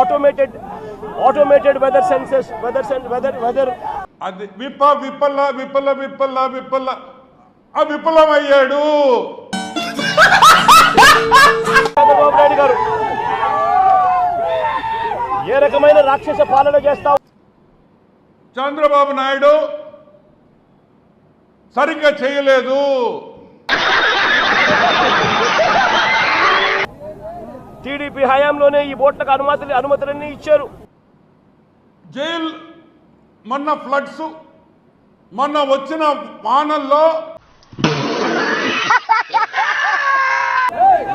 automated weather sensors, weather. అది విఫలమయ్యాడు చంద్రబాబు నాయుడు గారు ఏ రకమైన రాక్షస పాలన చేస్తావు? చంద్రబాబు నాయుడు సరిగ్గా చేయలేదు. టీడీపీ హయాంలోనే ఈ బోట్లకు అనుమతులన్నీ ఇచ్చారు. జైల్ మొన్న ఫ్లడ్స్ మొన్న వచ్చిన వానల్లో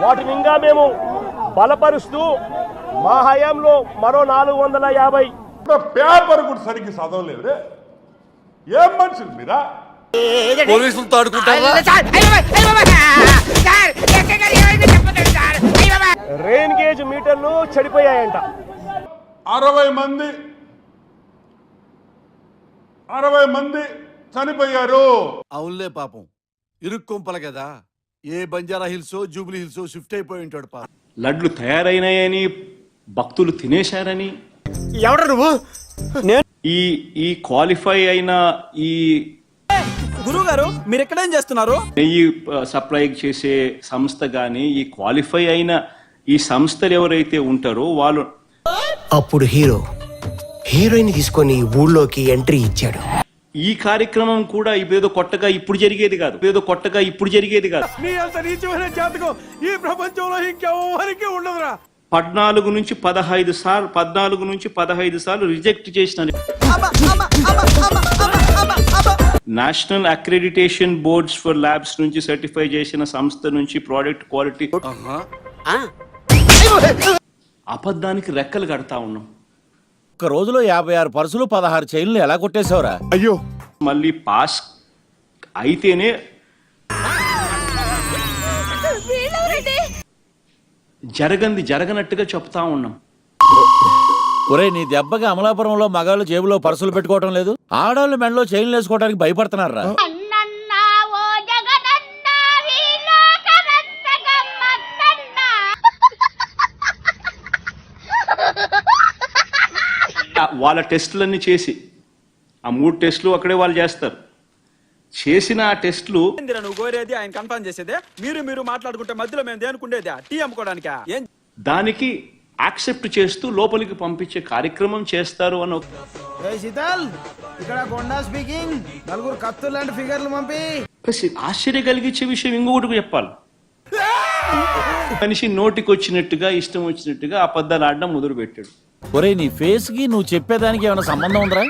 వాటిని ఇంకా మేము బలపరుస్తూ మా హయాంలో మరో 450 పేపర్ కూడా సరిగ్గా చదవలేదు. ఏం మనుషులు మీరా? పోలీసులతో ఆడుకుంటారా? రెయిన్ గేజ్ మీటర్లు చెడిపోయాయంట. 60 మంది చనిపోయారు. అవునులే పాపం, ఇరుక్కొంపల కదా. ఏ Banjara Hills Jubilee Hills shift అయిపోయి ఉంటాడు పాపం. లడ్లు తయారైనాయని భక్తులు తినేశారని ఎవడ నువ్వు? ఈ క్వాలిఫై అయిన ఈ గురువు గారు మీరు ఎక్కడేం చేస్తున్నారు? నెయ్యి సప్లై చేసే సంస్థ గాని ఈ క్వాలిఫై అయిన ఈ సంస్థలు ఎవరైతే ఉంటారో వాళ్ళు అప్పుడు హీరోయిన్ తీసుకొని ఊళ్ళోకి ఎంట్రీ ఇచ్చాడు. ఈ కార్యక్రమం కూడా ఏదో కొత్తగా ఇప్పుడు జరిగేది కాదు. మీ అంత నీచమైన జాతకం ఈ ప్రపంచంలో ఇంకెవరికి ఉండదురా. 14 నుంచి 15 సార్లు రిజెక్ట్ చేసిన national accreditation boards for labs నుంచి సర్టిఫై చేసిన సంస్థ నుంచి ప్రోడక్ట్ క్వాలిటీ అబద్ధానికి రెక్కలు కడతా ఉన్నాం. ఒక రోజులో 56 పర్సులు 16 చైన్లు ఎలా కొట్టేశావురా? అయ్యో, మళ్ళీ పాస్ అయితేనే జరగనట్టుగా చెప్తా ఉన్నాం. ఒరే, నీ దెబ్బకి అమలాపురంలో మగాళ్ళు జేబులో పర్సులు పెట్టుకోవటం లేదు, ఆడవాళ్ళు మెడలో చైన్లు వేసుకోవడానికి భయపడుతున్నారా? వాళ్ళ టెస్టులన్నీ చేసి ఆ 3 టెస్టులు అక్కడే వాళ్ళు చేస్తారు. చేసిన ఆ టెస్టులు నువ్వు కోరేది ఆయన కన్ఫర్మ్ చేసేదే. మీరు మాట్లాడుకుంటే మధ్యలో మేము దేనుకుండేది టీ అమ్ముకోవడానికి. దానికి యాక్సెప్ట్ చేస్తూ లోపలికి పంపించే కార్యక్రమం చేస్తారు అని ఆశ్చర్య కలిగించే విషయం ఇంకొకటి చెప్పాలి. మనిషి నోటికి వచ్చినట్టుగా ఇష్టం వచ్చినట్టుగా అబద్ధాలు ఆడడం మొదలు పెట్టాడు. ఒరే, నీ ఫేస్ కి నువ్వు చెప్పేదానికి ఏమైనా సంబంధం ఉందిరా?